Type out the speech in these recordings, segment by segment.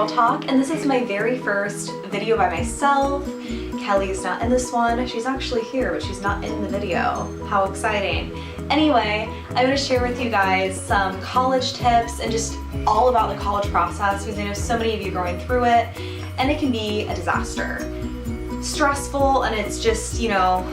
Girl Talk, and this is my very first video by myself. Kelly's not in this one. She's actually here, but she's not in the video. How exciting. Anyway, I'm going to share with you guys some college tips and just all about the college process, because I know so many of you are going through it, and it can be a disaster. Stressful, and it's just, you know,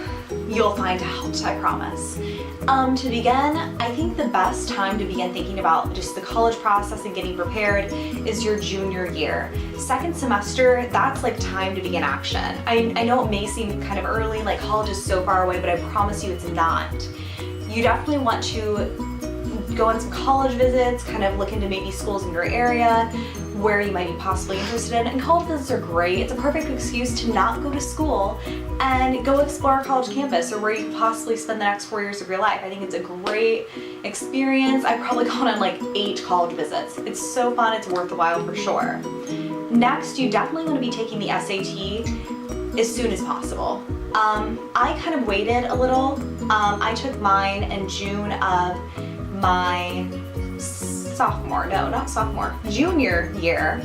you'll find out, I promise. To begin, I think the best time to begin thinking about just the college process and getting prepared is your junior year. Second semester, that's like time to begin action. I know it may seem kind of early, like college is so far away, but I promise you it's not. You definitely want to go on some college visits, kind of look into maybe schools in your area where you might be possibly interested in. And college visits are great. It's a perfect excuse to not go to school and go explore a college campus or where you could possibly spend the next 4 years of your life. I think it's a great experience. I've probably gone on like 8 college visits. It's so fun, it's worth the while for sure. Next, you definitely want to be taking the SAT as soon as possible. I kind of waited a little. I took mine in June of my junior year.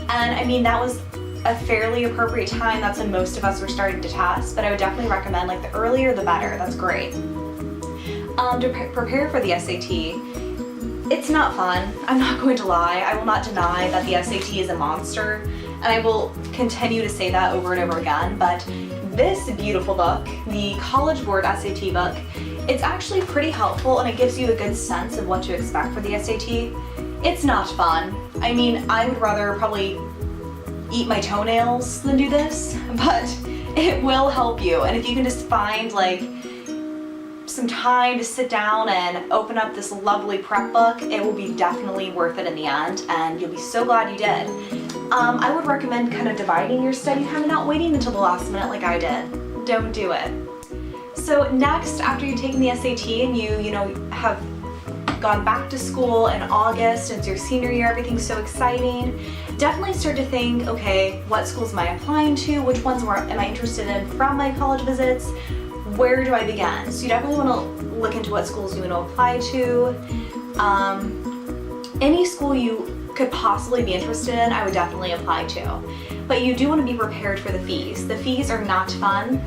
And I mean, that was a fairly appropriate time. That's when most of us were starting to test, but I would definitely recommend like the earlier the better. That's great. To prepare for the SAT, it's not fun. I'm not going to lie. I will not deny that the SAT is a monster, and I will continue to say that over and over again, but this beautiful book, the College Board SAT book, it's actually pretty helpful, and it gives you a good sense of what to expect for the SAT. It's not fun. I mean, I would rather probably eat my toenails than do this, but it will help you. And if you can just find like some time to sit down and open up this lovely prep book, it will be definitely worth it in the end, and you'll be so glad you did. I would recommend kind of dividing your study time and not waiting until the last minute like I did. Don't do it. So next, after you've taken the SAT and you have gone back to school in August, and it's your senior year, everything's so exciting, definitely start to think, okay, what schools am I applying to? Which ones am I interested in from my college visits? Where do I begin? So you definitely want to look into what schools you want to apply to. Any school you could possibly be interested in, I would definitely apply to. But you do want to be prepared for the fees. The fees are not fun.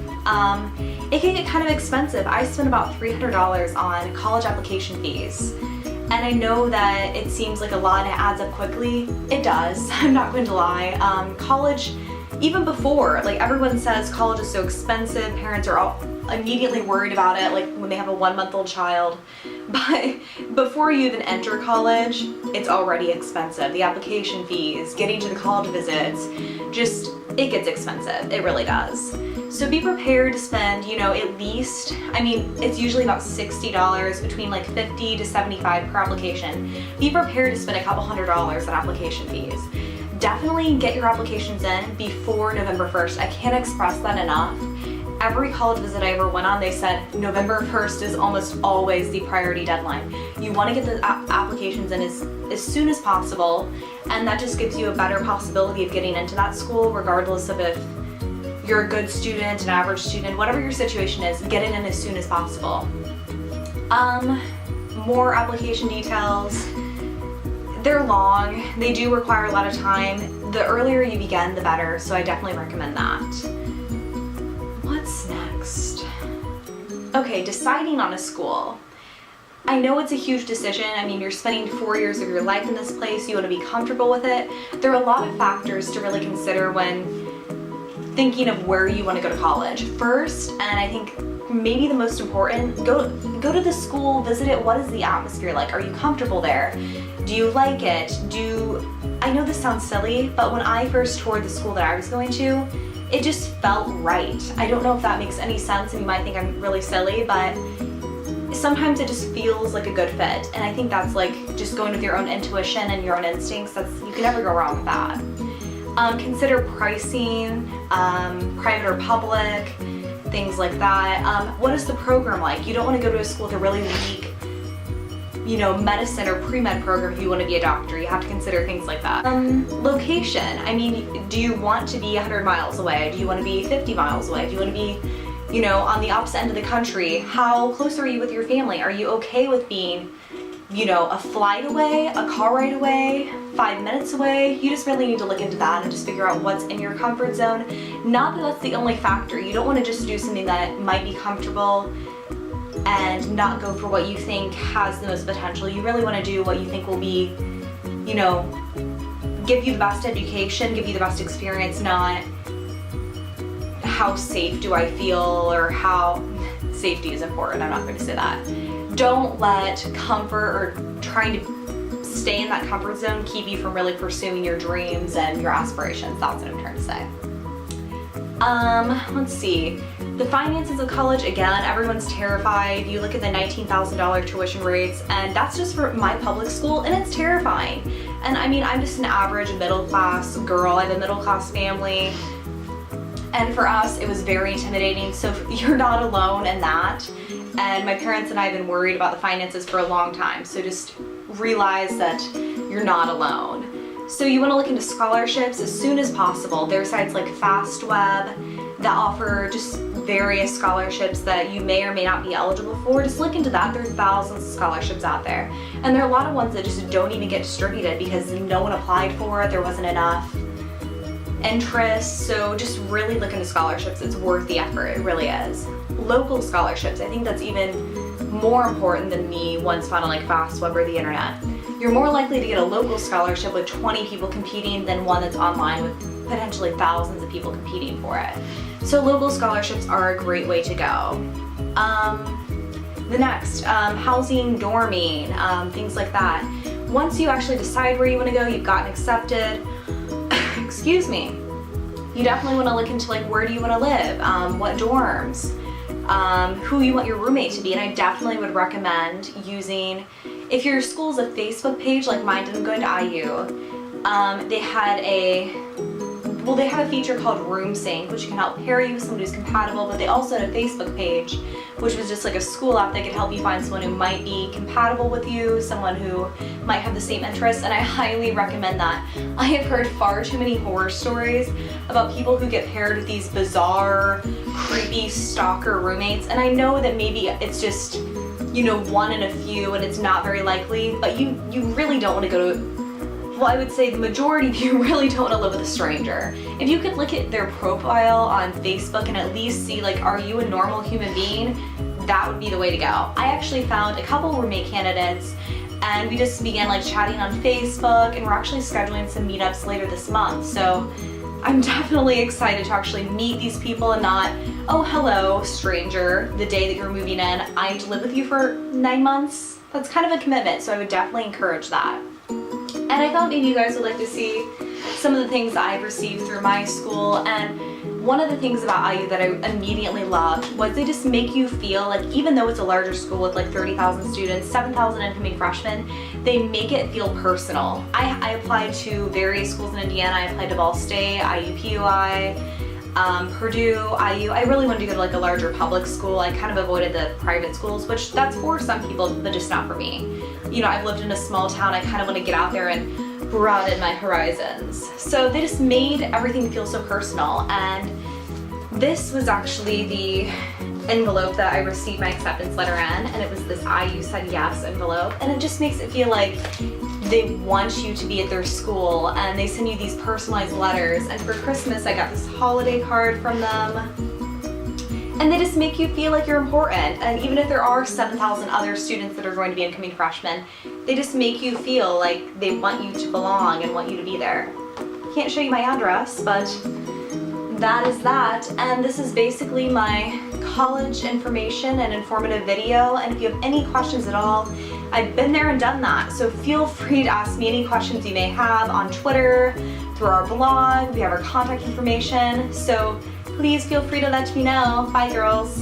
It can get kind of expensive. I spent about $300 on college application fees. And I know that it seems like a lot and it adds up quickly. It does, I'm not going to lie. College, even before, like everyone says college is so expensive, parents are all immediately worried about it, like when they have a 1-month-old child. But before you even enter college, it's already expensive. The application fees, getting to the college visits, just, it gets expensive. It really does. So be prepared to spend, at least, I mean, it's usually about $60, between like $50 to $75 per application. Be prepared to spend a couple $100s on application fees. Definitely get your applications in before November 1st. I can't express that enough. Every college visit I ever went on, they said November 1st is almost always the priority deadline. You want to get the applications in as soon as possible, and that just gives you a better possibility of getting into that school, regardless of if you're a good student, an average student, whatever your situation is, get it in as soon as possible. More application details. They're long. They do require a lot of time. The earlier you begin, the better, so I definitely recommend that. What's next? Okay, deciding on a school. I know it's a huge decision. I mean, you're spending 4 years of your life in this place. You want to be comfortable with it. There are a lot of factors to really consider when thinking of where you want to go to college. First, and I think maybe the most important, go to the school, visit it. What is the atmosphere like? Are you comfortable there? Do you like it? I know this sounds silly, but when I first toured the school that I was going to, it just felt right. I don't know if that makes any sense, and you might think I'm really silly, but sometimes it just feels like a good fit. And I think that's like just going with your own intuition and your own instincts. You can never go wrong with that. Consider pricing, private or public, things like that. What is the program like? You don't want to go to a school with a really weak, medicine or pre-med program if you want to be a doctor. You have to consider things like that. Location. I mean, do you want to be 100 miles away? Do you want to be 50 miles away? Do you want to be, on the opposite end of the country? How close are you with your family? Are you okay with being you know, a flight away, a car ride away, 5 minutes away. You just really need to look into that and just figure out what's in your comfort zone. Not that that's the only factor. You don't want to just do something that might be comfortable and not go for what you think has the most potential. You really want to do what you think will be, you know, give you the best education, give you the best experience, not how safe do I feel or how safety is important. I'm not going to say that. Don't let comfort or trying to stay in that comfort zone keep you from really pursuing your dreams and your aspirations. That's what I'm trying to say. Let's see. The finances of college, again, everyone's terrified. You look at the $19,000 tuition rates, and that's just for my public school, and it's terrifying. And I mean, I'm just an average middle-class girl. I have a middle-class family. And for us, it was very intimidating. So you're not alone in that. And my parents and I have been worried about the finances for a long time. So just realize that you're not alone. So you want to look into scholarships as soon as possible. There are sites like FastWeb that offer just various scholarships that you may or may not be eligible for. Just look into that. There's thousands of scholarships out there. And there are a lot of ones that just don't even get distributed because no one applied for it. There wasn't enough interest. So just really look into scholarships. It's worth the effort. It really is. Local scholarships, I think that's even more important than me once found on like FastWeb or the internet. You're more likely to get a local scholarship with 20 people competing than one that's online with potentially thousands of people competing for it. So local scholarships are a great way to go. The next, housing, dorming, things like that. Once you actually decide where you want to go, you've gotten accepted, excuse me, you definitely want to look into like where do you want to live, what dorms, who you want your roommate to be. And I definitely would recommend using, if your school's a Facebook page like mine did, I'm going to IU, they had a feature called Room Sync, which can help pair you with someone who's compatible, but they also had a Facebook page, which was just like a school app that could help you find someone who might be compatible with you, someone who might have the same interests, and I highly recommend that. I have heard far too many horror stories about people who get paired with these bizarre, creepy stalker roommates, and I know that maybe it's just, you know, one in a few and it's not very likely, but you really don't want to go to, well, I would say the majority of you really don't want to live with a stranger. If you could look at their profile on Facebook and at least see, like, are you a normal human being? That would be the way to go. I actually found a couple roommate candidates and we just began like chatting on Facebook, and we're actually scheduling some meetups later this month. So I'm definitely excited to actually meet these people and not, oh, hello, stranger, the day that you're moving in, I need to live with you for 9 months. That's kind of a commitment, so I would definitely encourage that. And I thought maybe you guys would like to see some of the things that I've received through my school. And one of the things about IU that I immediately loved was they just make you feel like, even though it's a larger school with like 30,000 students, 7,000 incoming freshmen, they make it feel personal. I applied to various schools in Indiana. I applied to Ball State, IUPUI, Purdue, IU. I really wanted to go to like a larger public school. I kind of avoided the private schools, which that's for some people, but just not for me. You know, I've lived in a small town. I kind of want to get out there and broaden my horizons. So they just made everything feel so personal. And this was actually the envelope that I received my acceptance letter in, and it was this IU said yes envelope, and it just makes it feel like they want you to be at their school, and they send you these personalized letters. And for Christmas I got this holiday card from them, and they just make you feel like you're important. And even if there are 7,000 other students that are going to be incoming freshmen, they just make you feel like they want you to belong and want you to be there. Can't show you my address, but that is that. And this is basically my college information and informative video. And if you have any questions at all, I've been there and done that. So feel free to ask me any questions you may have on Twitter, through our blog. We have our contact information. So please feel free to let me know. Bye, girls.